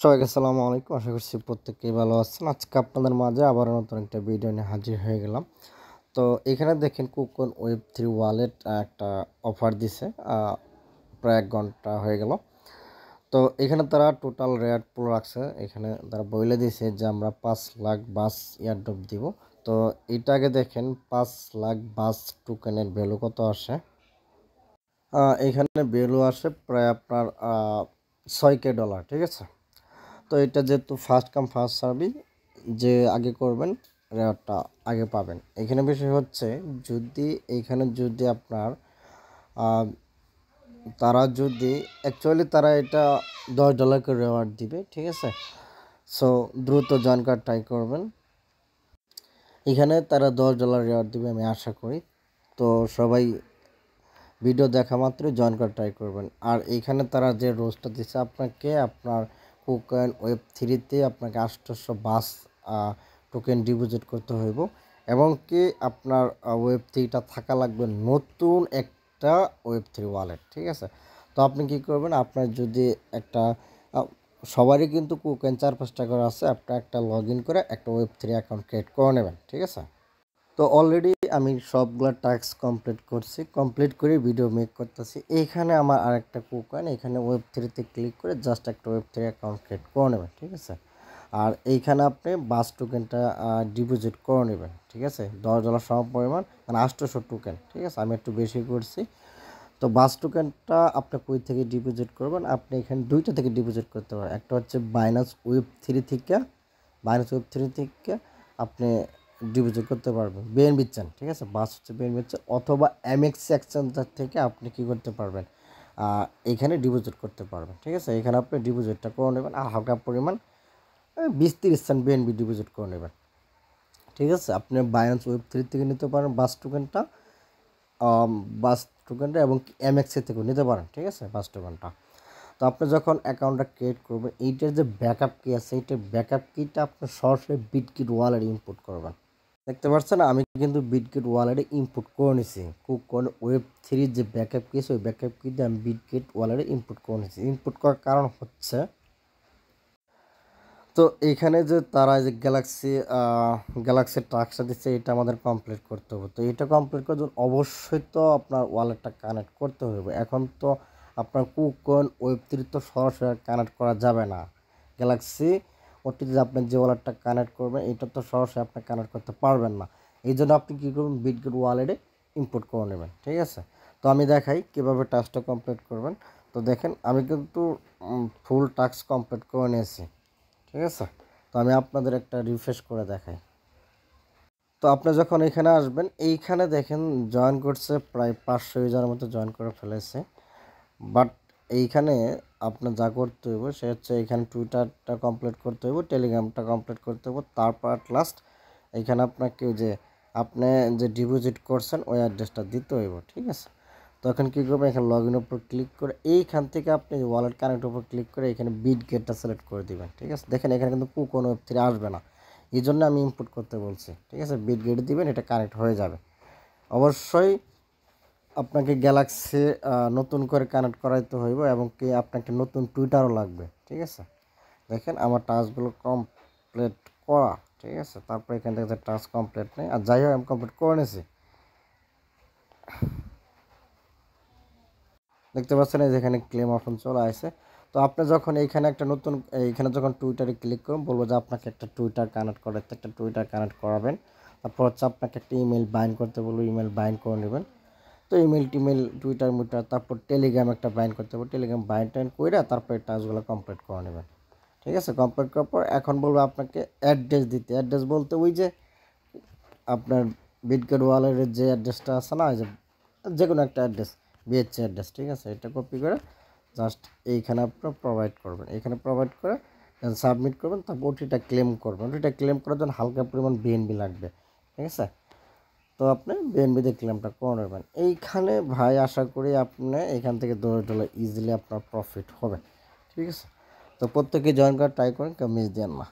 সবাইকে আসসালামু আলাইকুম। আশা করছি প্রত্যেকেই ভালো আছেন। আজকে আপনাদের মাঝে আবারও নতুন একটা ভিডিও নিয়ে হাজির হয়ে গেলাম। তো এখানে দেখেন কুকন ওয়েব3 ওয়ালেট একটা অফার দিছে, প্রায় 1 ঘন্টা হয়ে গেল। তো এখানে তারা টোটাল রেট পুল রাখছে। এখানে তারা বলে দিয়েছে যে আমরা 5 লাখ বাস এয়ারড্রপ দিব। তো এটাকে দেখেন 5 লাখ বাস টোকেনের ভ্যালু কত আসে। এখানে ভ্যালু আসে প্রায় আপনার $6,000, ঠিক আছে। তো এটা যেহেতু ফার্স্ট কাম ফার্স্ট সার্ভিস, যে আগে করবেন রেওয়ার্ডটা আগে পাবেন। এখানে বিষয় হচ্ছে যদি আপনার তারা যদি অ্যাকচুয়ালি তারা এটা $10 করে রেওয়ার্ড দিবে, ঠিক আছে। সো দ্রুত জয়েন করার ট্রাই করবেন। এখানে তারা $10 রেওয়ার্ড দিবে আমি আশা করি। তো সবাই ভিডিও দেখা মাত্রই জয়েন করার ট্রাই করবেন। আর এইখানে তারা যে রোজটা দিচ্ছে আপনাকে, আপনার কুকয়েন ওয়েব3-তে আপনাকে 800 বাস টোকেন ডিপোজিট করতে হইব, এবং কি আপনার ওয়েব3টা থাকা লাগবে নতুন একটা ওয়েব3 ওয়ালেট, ঠিক আছে। তো আপনি কি করবেন, আপনার যদি একটা সবারই কিন্তু কুকয়েন 4-5 টাকার আছে, আপনার একটা লগ ইন করে একটা ওয়েব3 অ্যাকাউন্ট ক্রিয়েট করে নেবেন, ঠিক আছে। তো অলরেডি আমি সবগুলো টাস্ক কমপ্লিট করে ভিডিও মেক করতেছি। এইখানে আমার আরেকটা কুকয়েন, এখানে ওয়েব3-তে ক্লিক করে জাস্ট একটা ওয়েব3 অ্যাকাউন্ট ক্রিয়েট করে নেবেন, ঠিক আছে। আর এইখানে আপনি বাস টোকেনটা ডিপোজিট করে নেবেন, ঠিক আছে। $10 সম পরিমাণ, মানে 800 টোকেন, ঠিক আছে। আমি একটু বেশি করছি। তো বাস টোকেনটা আপনি কই থেকে ডিপোজিট করবেন, আপনি এখানে দুইটা থেকে ডিপোজিট করতে পারেন। একটা হচ্ছে বাইনান্স ওয়েব3 থেকে আপনি ডিপোজিট করতে পারবেন বিএনবি চেন, ঠিক আছে। বাস হচ্ছে বিএনবি চেন, অথবা এমএক্স এক্সচেঞ্জার থেকে আপনি কি করতে পারবেন, এখানে ডিপোজিট করতে পারবেন, ঠিক আছে। এখানে আপনি ডিপোজিটটা করে নেবেন, আর হালকা পরিমাণ 20-30 সেন্ট বিএনবি ডিপোজিট করে নেবেন, ঠিক আছে। আপনি বাইনান্স ওয়েব3 থেকে নিতে পারেন বাস টোকেনটা, এবং এমএক্সের থেকেও নিতে পারেন, ঠিক আছে, বাস টোকেনটা। তো আপনি যখন অ্যাকাউন্টটা ক্রিয়েট করবেন, এইটার যে ব্যাকআপ কি আছে, এইটার ব্যাকআপ কিটা আপনি সরাসরি বিটকিট ওয়ালেটে ইনপুট করবেন। দেখতে পাচ্ছেন আমি কিন্তু বিটকিট ওয়ালেটে ইনপুট করে নিছি। কুকয়েন ওয়েব3 যে ব্যাকআপ কি আছে, ওই ব্যাকআপ কিটা আমি বিটকিট ওয়ালেটে ইনপুট করে নিছি। ইনপুট করার কারণ হচ্ছে, তো এইখানে যে তারা যে গ্যালাক্সি টাস্কটা দিচ্ছে, এটা আমাদের কমপ্লিট করতে হবে। তো এটা কমপ্লিট করার জন্য অবশ্যই তো আপনার ওয়ালেটটা কানেক্ট করতে হবে। এখন তো আপনার কুকয়েন ওয়েব3 তো সরাসরি কানেক্ট করা যাবে না। গ্যালাক্সি ওটিতে আপনি যে ওয়ালেটটা কানেক্ট করবেন, এটা তো সরাসরি আপনি কানেক্ট করতে পারবেন না। এই জন্য আপনি কী করবেন, বিটগেট ওয়ালেটে ইনপুট করে নেবেন, ঠিক আছে। তো আমি দেখাই কীভাবে টাস্কটা কমপ্লিট করবেন। তো দেখেন আমি কিন্তু ফুল টাস্ক কমপ্লিট করে নিয়েছি, ঠিক আছে। তো আমি আপনাদের একটা রিফ্রেশ করে দেখাই। তো আপনি যখন এখানে আসবেন, এইখানে দেখেন জয়েন করছে প্রায় 500 ইউজারের মতো জয়েন করে ফেলেছে। বাট এইখানে আপনার যা করতে হইব সে হচ্ছে, এখানে টুইটারটা কমপ্লিট করতে হইব, টেলিগ্রামটা কমপ্লিট করতে হইব, তারপর অ্যাট লাস্ট এইখানে আপনাকে যে আপনি যে ডিপোজিট করছেন ওই অ্যাড্রেসটা দিতে হইব, ঠিক আছে। তখন কী করবেন, এখানে লগ ইনের উপর ক্লিক করে এইখান থেকে আপনি ওয়ালেট কানেক্টের উপর ক্লিক করে এখানে বিটগেটটা সিলেক্ট করে দিবেন, ঠিক আছে। দেখেন এখানে কিন্তু কুকয়েন ওয়েব3 আসবে না, এই জন্য আমি ইনপুট করতে বলছি, ঠিক আছে। বিটগেট দিবেন, এটা কানেক্ট হয়ে যাবে। অবশ্যই আপনাকে গ্যালাক্সি নতুন করে কানেক্ট করাইতে হইব, এবং কি আপনাকে নতুন টুইটারও লাগবে, ঠিক আছে। দেখেন আমার টাস্কগুলো কমপ্লিট করা, ঠিক আছে। তারপর এখান থেকে টাস্ক কমপ্লিট নেই, আর যাই হোক আমি কমপ্লিট করে নিয়েছি। দেখতে পাচ্ছেন এই যেখানে ক্লেম অপশন চলে আসে। তো আপনি যখন এইখানে যখন টুইটারে ক্লিক করুন, বলবো যে আপনাকে একটা টুইটার কানেক্ট করাতে, একটা টুইটার কানেক্ট করাবেন। তারপর হচ্ছে আপনাকে একটা ইমেল বাইন্ড করতে বলবো, ইমেল বাইন্ড করে নেবেন। তো টিমেল টুইটার তারপর টেলিগ্রাম একটা বাইন্ড করতে হবে, টেলিগ্রাম বাইন্ড করে তারপর এই টাস্কগুলো কমপ্লিট করে নেবেন, ঠিক আছে। কমপ্লিট করার পর এখন বলবো আপনাকে অ্যাড্রেস দিতে। অ্যাড্রেস বলতে ওই যে আপনার বিটগেট ওয়ালেটের যে অ্যাড্রেসটা আছে না, যে কোনো একটা অ্যাড্রেস, বিএচসি অ্যাড্রেস, ঠিক আছে। এটা কপি করে জাস্ট এইখানে আপনার প্রোভাইড করবেন, এখানে প্রোভাইড করে সাবমিট করবেন। তারপর ওটিটা ক্লেম করবেন। ওটিটা ক্লেম করার জন্য হালকা পরিমাণ বিএনবি লাগবে, ঠিক আছে। তো আপনি বিএনবিতে ক্লেমটা করে নেবেন। এইখানে ভাই আশা করি আপনি এখান থেকে $10 ইজিলি আপনার প্রফিট হবে, ঠিক আছে। তো প্রত্যেকে জয়েন করার ট্রাই করেন, কেউ মিস দেন না।